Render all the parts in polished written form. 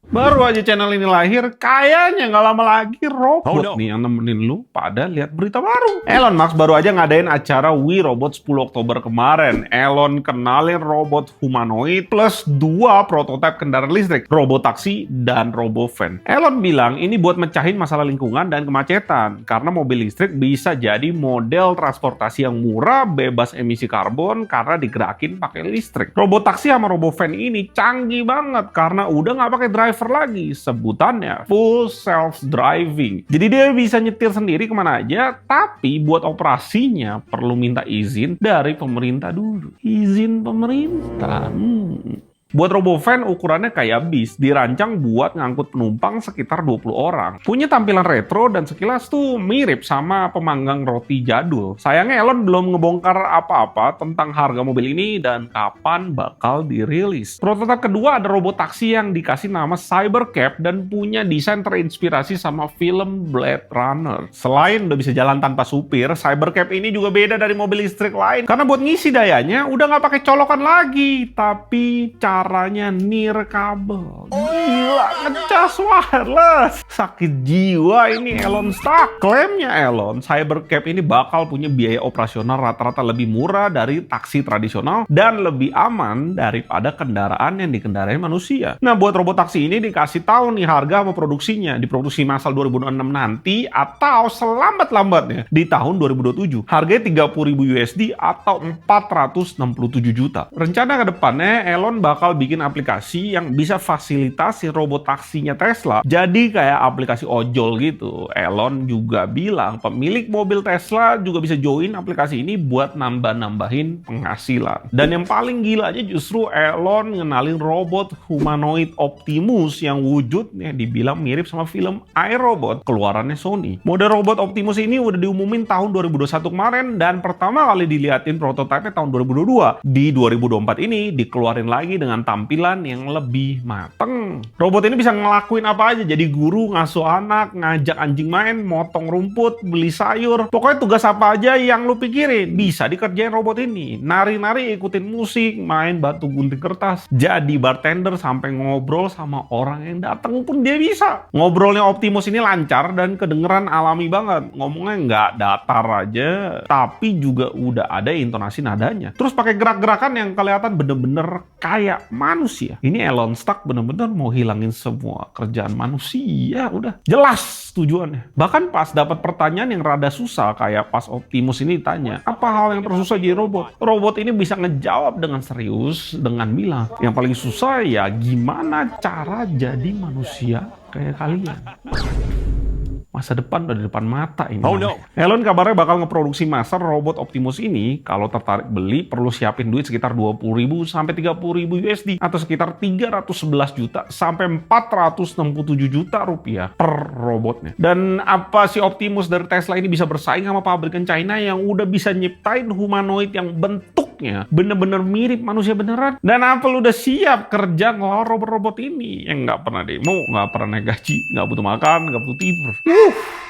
Baru aja channel ini lahir, kayaknya nggak lama lagi robot Oh, no. nih yang nemenin lu pada lihat berita baru. Elon Musk baru aja ngadain acara We Robot 10 Oktober kemarin. Elon kenalin robot humanoid plus 2 prototipe kendaraan listrik, robotaksi dan robovan. Elon bilang ini buat mecahin masalah lingkungan dan kemacetan, karena mobil listrik bisa jadi model transportasi yang murah, bebas emisi karbon karena digerakin pakai listrik. Robotaksi sama robovan ini canggih banget karena udah nggak pakai driver lagi, sebutannya full self driving. Jadi dia bisa nyetir sendiri kemana aja, tapi buat operasinya perlu minta izin dari pemerintah dulu. Izin pemerintah. Buat robovan ukurannya kayak bis, dirancang buat ngangkut penumpang sekitar 20 orang. Punya tampilan retro dan sekilas tuh mirip sama pemanggang roti jadul. Sayangnya Elon belum ngebongkar apa-apa tentang harga mobil ini dan kapan bakal dirilis. Prototipe kedua ada robot taksi yang dikasih nama Cybercab dan punya desain terinspirasi sama film Blade Runner. Selain udah bisa jalan tanpa supir, Cybercab ini juga beda dari mobil listrik lain karena buat ngisi dayanya udah nggak pakai colokan lagi, tapi caranya nirkabel. Gila, ngecas wireless. Sakit jiwa ini Elon Musk. Klaimnya Elon, Cybercab ini bakal punya biaya operasional rata-rata lebih murah dari taksi tradisional dan lebih aman daripada kendaraan yang dikendarai manusia. Nah, buat robot taksi ini dikasih tahu nih harga sama produksinya. Diproduksi massal 2026 nanti atau selambat-lambatnya di tahun 2027. Harganya 30.000 USD atau 467 juta. Rencana ke depannya Elon bakal bikin aplikasi yang bisa fasilitasi robot taksinya Tesla jadi kayak aplikasi ojol gitu. Elon juga bilang pemilik mobil Tesla juga bisa join aplikasi ini buat nambah-nambahin penghasilan. Dan yang paling gilanya justru Elon ngenalin robot humanoid Optimus yang wujudnya dibilang mirip sama film iRobot keluarannya Sony. Model robot Optimus ini udah diumumin tahun 2021 kemarin dan pertama kali diliatin prototipe tahun 2022. Di 2024 ini dikeluarin lagi dengan tampilan yang lebih mateng. Robot ini bisa ngelakuin apa aja, jadi guru, ngasuh anak, ngajak anjing main, motong rumput, beli sayur. Pokoknya tugas apa aja yang lu pikirin bisa dikerjain robot ini. Nari-nari, ikutin musik, main batu gunting kertas, jadi bartender sampai ngobrol sama orang yang datang pun dia bisa. Ngobrolnya Optimus ini lancar dan kedengeran alami banget. Ngomongnya nggak datar aja, tapi juga udah ada intonasi nadanya. Terus pakai gerak-gerakan yang kelihatan bener-bener kayak manusia. Ini Elon Musk bener-bener mau hilangin semua kerjaan manusia. Udah jelas tujuannya. Bahkan pas dapat pertanyaan yang rada susah kayak pas Optimus ini tanya, apa hal yang tersusah jadi robot? Robot ini bisa ngejawab dengan serius dengan bilang, yang paling susah ya gimana cara jadi manusia kayak kalian. Masa depan udah di depan mata ini. Oh, no. Elon kabarnya bakal ngeproduksi massal robot Optimus ini. Kalau tertarik beli, perlu siapin duit sekitar 20.000 sampai 30.000 USD atau sekitar 311 juta sampai 467 juta rupiah per robotnya. Dan apa si Optimus dari Tesla ini bisa bersaing sama pabrikan China yang udah bisa nyiptain humanoid yang bentuknya bener-bener mirip manusia beneran? Dan apa lu udah siap kerja ngelawan robot-robot ini yang nggak pernah demo, nggak pernah naik gaji, nggak butuh makan, nggak butuh tidur?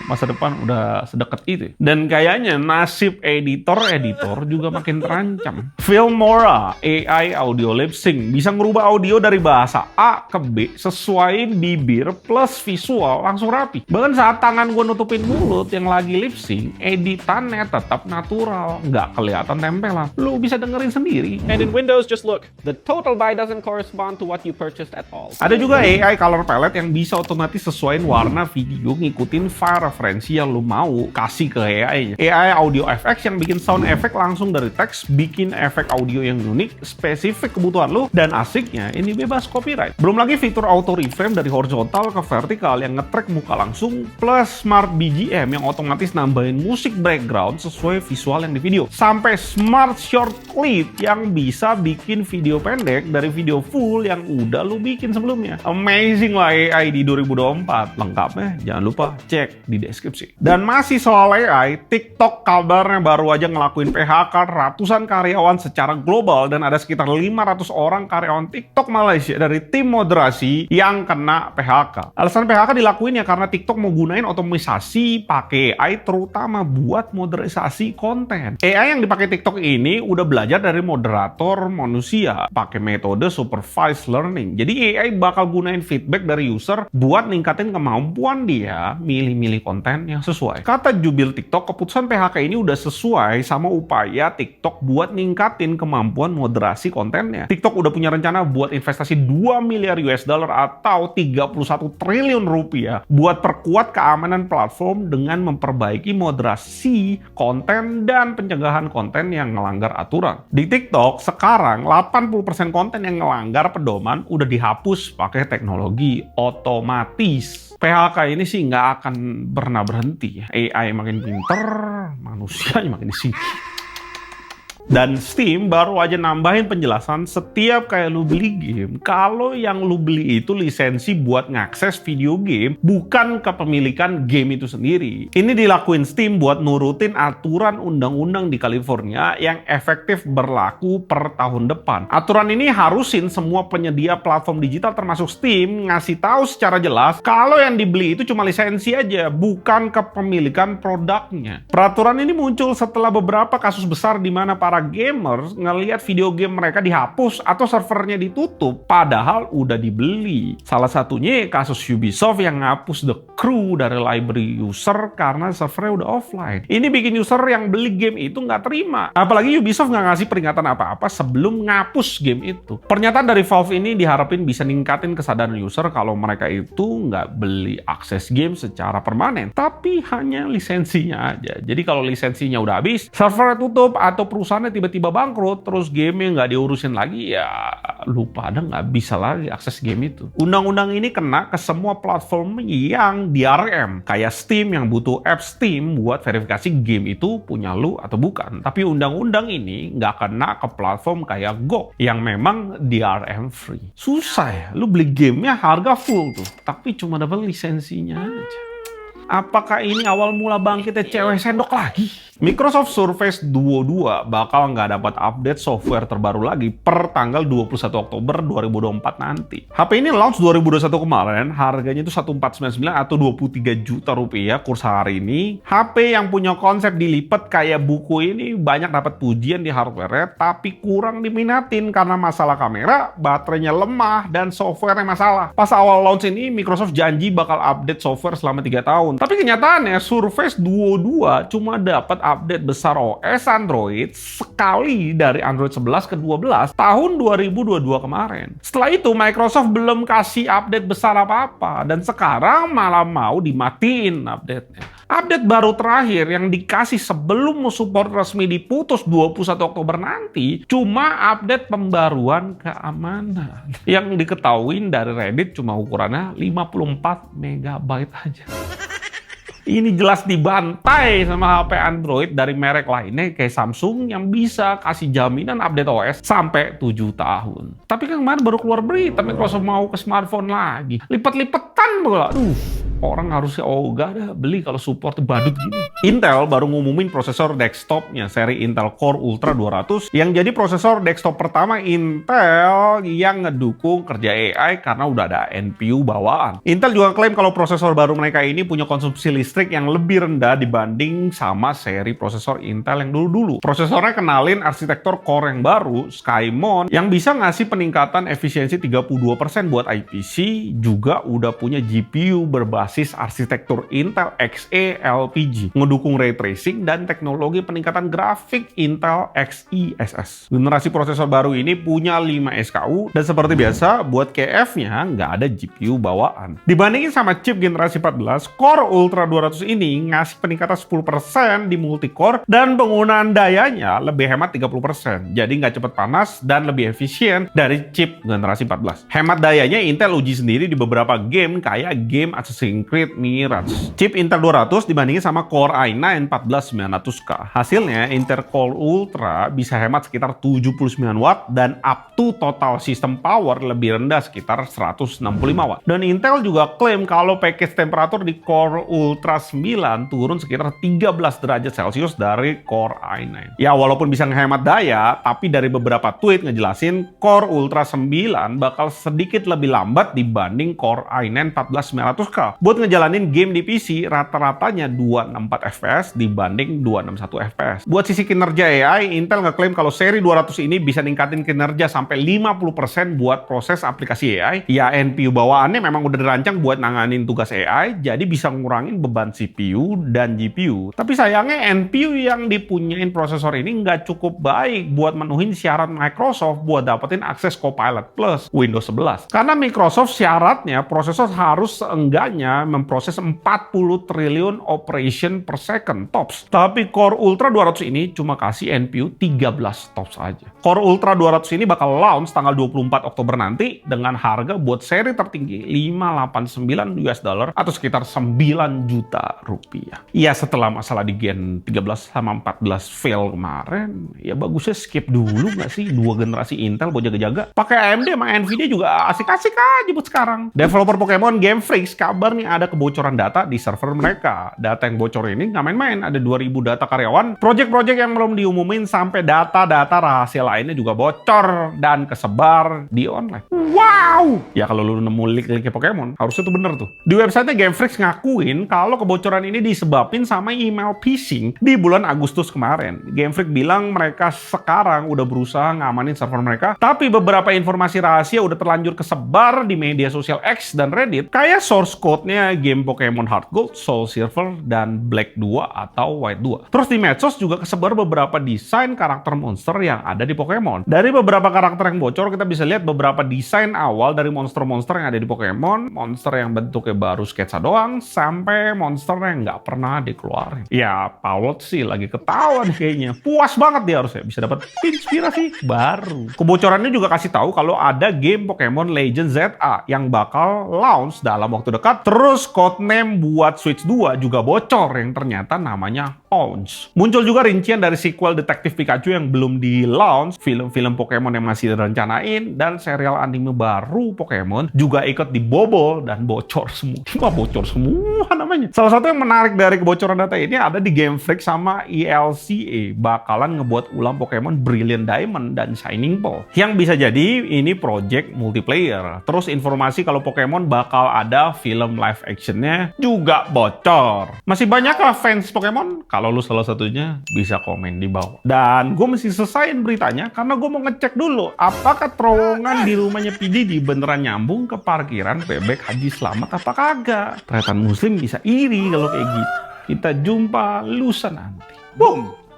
Masa depan udah sedekat itu. Dan kayaknya nasib editor juga makin terancam. Filmora, AI audio lip sync, bisa ngerubah audio dari bahasa A ke B sesuai bibir plus visual langsung rapi. Bahkan saat tangan gue nutupin mulut yang lagi lip sync, editannya tetap natural, nggak kelihatan tempelan. Lu bisa dengerin sendiri. And in Windows, just look. The total buy doesn't correspond to what you purchased at all. Ada juga AI color palette yang bisa otomatis sesuaiin warna video ngikutin file referensi yang lu mau kasih ke AI-nya. AI audio FX yang bikin sound effect langsung dari teks, bikin efek audio yang unik, spesifik kebutuhan lu, dan asiknya ini bebas copyright. Belum lagi fitur auto reframe dari horizontal ke vertikal yang nge-track muka langsung, plus smart BGM yang otomatis nambahin musik background sesuai visual yang di video. Sampai smart short clip yang bisa bikin video pendek dari video full yang udah lu bikin sebelumnya. Amazing lah AI di 2024. Lengkapnya jangan lupa cek di deskripsi. Dan masih soal AI, TikTok kabarnya baru aja ngelakuin PHK ratusan karyawan secara global dan ada sekitar 500 orang karyawan TikTok Malaysia dari tim moderasi yang kena PHK. Alasan PHK dilakuin ya karena TikTok mau gunain otomatisasi pakai AI terutama buat modernisasi konten. AI yang dipakai TikTok ini udah belajar dari moderator manusia pakai metode supervised learning. Jadi AI bakal gunain feedback dari user buat ningkatin kemampuan dia milih-milih konten yang sesuai. Kata jubir TikTok, keputusan PHK ini udah sesuai sama upaya TikTok buat ningkatin kemampuan moderasi kontennya. TikTok udah punya rencana buat investasi 2 miliar US dollar atau 31 triliun rupiah buat perkuat keamanan platform dengan memperbaiki moderasi konten dan pencegahan konten yang melanggar aturan. Di TikTok sekarang 80% konten yang melanggar pedoman udah dihapus pakai teknologi otomatis. PHK ini sih nggak akan pernah berhenti. AI makin pinter, manusia makin disingkir. Dan Steam baru aja nambahin penjelasan setiap kayak lu beli game, kalau yang lu beli itu lisensi buat ngakses video game, bukan kepemilikan game itu sendiri. Ini dilakuin Steam buat nurutin aturan undang-undang di California yang efektif berlaku per tahun depan. Aturan ini harusin semua penyedia platform digital termasuk Steam ngasih tahu secara jelas kalau yang dibeli itu cuma lisensi aja, bukan kepemilikan produknya. Peraturan ini muncul setelah beberapa kasus besar di mana para gamers ngelihat video game mereka dihapus atau servernya ditutup padahal udah dibeli. Salah satunya kasus Ubisoft yang ngapus The Crew dari library user karena servernya udah offline. Ini bikin user yang beli game itu nggak terima. Apalagi Ubisoft nggak ngasih peringatan apa-apa sebelum ngapus game itu. Pernyataan dari Valve ini diharapin bisa ningkatin kesadaran user kalau mereka itu nggak beli akses game secara permanen, tapi hanya lisensinya aja. Jadi kalau lisensinya udah habis, servernya tutup atau perusahaan tiba-tiba bangkrut, terus game nggak diurusin lagi, ya lu pada nggak bisa lagi akses game itu. Undang-undang ini kena ke semua platform yang DRM, kayak Steam yang butuh app Steam buat verifikasi game itu punya lu atau bukan. Tapi undang-undang ini nggak kena ke platform kayak GOG yang memang DRM free. Susah ya, lu beli gamenya harga full tuh, tapi cuma dapat lisensinya aja. Apakah ini awal mula bangkitnya cewek sendok lagi? Microsoft Surface Duo 2 bakal nggak dapat update software terbaru lagi per tanggal 21 Oktober 2024 nanti. HP ini launch 2021 kemarin, harganya itu 1499 atau 23 juta rupiah kurs hari ini. HP yang punya konsep dilipat kayak buku ini banyak dapat pujian di hardware-nya, tapi kurang diminatin karena masalah kamera, baterainya lemah, dan software-nya masalah. Pas awal launch ini, Microsoft janji bakal update software selama 3 tahun. Tapi kenyataannya Surface Duo 2 cuma dapat update besar OS Android sekali dari Android 11 ke 12 tahun 2022 kemarin. Setelah itu Microsoft belum kasih update besar apa-apa dan sekarang malah mau dimatiin update-nya. Update baru terakhir yang dikasih sebelum support resmi diputus 21 Oktober nanti cuma update pembaruan keamanan. Yang diketahuin dari Reddit cuma ukurannya 54 MB aja. Ini jelas dibantai sama HP Android dari merek lainnya kayak Samsung yang bisa kasih jaminan update OS sampai 7 tahun. Tapi kan kemarin baru keluar berita Microsoft mau ke smartphone lagi. Lipat-lipatan pula. Orang harusnya ogah dah beli kalau support badut gini. Intel baru ngumumin prosesor desktopnya seri Intel Core Ultra 200 yang jadi prosesor desktop pertama Intel yang ngedukung kerja AI karena udah ada NPU bawaan. Intel juga klaim kalau prosesor baru mereka ini punya konsumsi listrik yang lebih rendah dibanding sama seri prosesor Intel yang dulu-dulu. Prosesornya kenalin arsitektur core yang baru, Skymon, yang bisa ngasih peningkatan efisiensi 32% buat IPC, juga udah punya GPU berbasis arsitektur Intel Xe LPG, ngedukung ray tracing dan teknologi peningkatan grafik Intel XeSS. Generasi prosesor baru ini punya 5 SKU dan seperti biasa buat KF-nya nggak ada GPU bawaan. Dibandingin sama chip generasi 14, Core Ultra 200 ini ngasih peningkatan 10% di multi-core dan penggunaan dayanya lebih hemat 30%. Jadi nggak cepat panas dan lebih efisien dari chip generasi 14. Hemat dayanya Intel uji sendiri di beberapa game kayak game Assassin's Assassin's Creed Mirage. Chip Intel 200 dibandingin sama Core i9 14900K. Hasilnya Intel Core Ultra bisa hemat sekitar 79 watt dan up to total system power lebih rendah sekitar 165 watt. Dan Intel juga klaim kalau package temperatur di Core Ultra 9 turun sekitar 13 derajat Celcius dari Core i9. Ya walaupun bisa ngehemat daya, tapi dari beberapa tweet ngejelasin Core Ultra 9 bakal sedikit lebih lambat dibanding Core i9 14900K. Buat ngejalanin game di PC, rata-ratanya 264 FPS dibanding 261 FPS. Buat sisi kinerja AI, Intel ngeklaim kalau seri 200 ini bisa ningkatin kinerja sampai 50% buat proses aplikasi AI. Ya NPU bawaannya memang udah dirancang buat nanganin tugas AI, jadi bisa ngurangin beban CPU dan GPU. Tapi sayangnya NPU yang dipunyain prosesor ini nggak cukup baik buat menuhin syarat Microsoft buat dapetin akses Copilot Plus Windows 11. Karena Microsoft syaratnya prosesor harus seenggaknya memproses 40 triliun operation per second tops. Tapi Core Ultra 200 ini cuma kasih NPU 13 tops aja. Core Ultra 200 ini bakal launch tanggal 24 Oktober nanti dengan harga buat seri tertinggi $589 atau sekitar 9 juta rupiah. Ya setelah masalah di Gen 13 sama 14 fail kemarin, ya bagusnya skip dulu nggak sih 2 generasi Intel buat jaga-jaga. Pakai AMD sama Nvidia juga asik-asik aja buat sekarang. Developer Pokemon Game Freak kabar nih ada kebocoran data di server mereka. Data yang bocor ini nggak main-main, ada 2000 data karyawan, project-project yang belum diumumin sampai data-data rahasia lainnya juga bocor dan kesebar di online. Wow! Ya kalau lu nemu leak-leaknya Pokemon, harusnya tuh bener tuh. Di website Game Freak ngakuin kalau kebocoran ini disebabin sama email phishing di bulan Agustus kemarin. Game Freak bilang mereka sekarang udah berusaha ngamanin server mereka, tapi beberapa informasi rahasia udah terlanjur kesebar di media sosial X dan Reddit, kayak source code-nya game Pokemon Heart Gold, Soul Silver, dan Black 2 atau White 2. Terus di medsos juga kesebar beberapa desain karakter monster yang ada di Pokemon. Dari beberapa karakter yang bocor, kita bisa lihat beberapa desain awal dari monster-monster yang ada di Pokemon, monster yang bentuknya baru sketsa doang, sampai monster yang nggak pernah dikeluarin. Ya, Paulot sih lagi ketawa nih kayaknya. Puas banget dia harusnya bisa dapat inspirasi baru. Kebocorannya juga kasih tahu kalau ada game Pokemon Legend ZA yang bakal launch dalam waktu dekat. Terus codename buat Switch 2 juga bocor yang ternyata namanya Ounce. Muncul juga rincian dari sequel Detektif Pikachu yang belum di-launch, film-film Pokemon yang masih direncanain, dan serial anime baru Pokemon juga ikut dibobol dan bocor semua. Wah, bocor semua namanya. Salah satu yang menarik dari kebocoran data ini ada di Game Freak sama ELCA bakalan ngebuat ulang Pokemon Brilliant Diamond dan Shining Pearl. Yang bisa jadi ini project multiplayer. Terus informasi kalau Pokemon bakal ada film live actionnya juga bocor. Masih banyak lah fans Pokemon? Kalau lu salah satunya bisa komen di bawah. Dan gue mesti selesaiin beritanya karena gue mau ngecek dulu apakah terowongan di rumahnya Pididi beneran nyambung ke parkiran bebek Haji Slamet apa kagak. Ternyata muslim bisa iri kalau kayak gitu. Kita jumpa lusa nanti. Boom!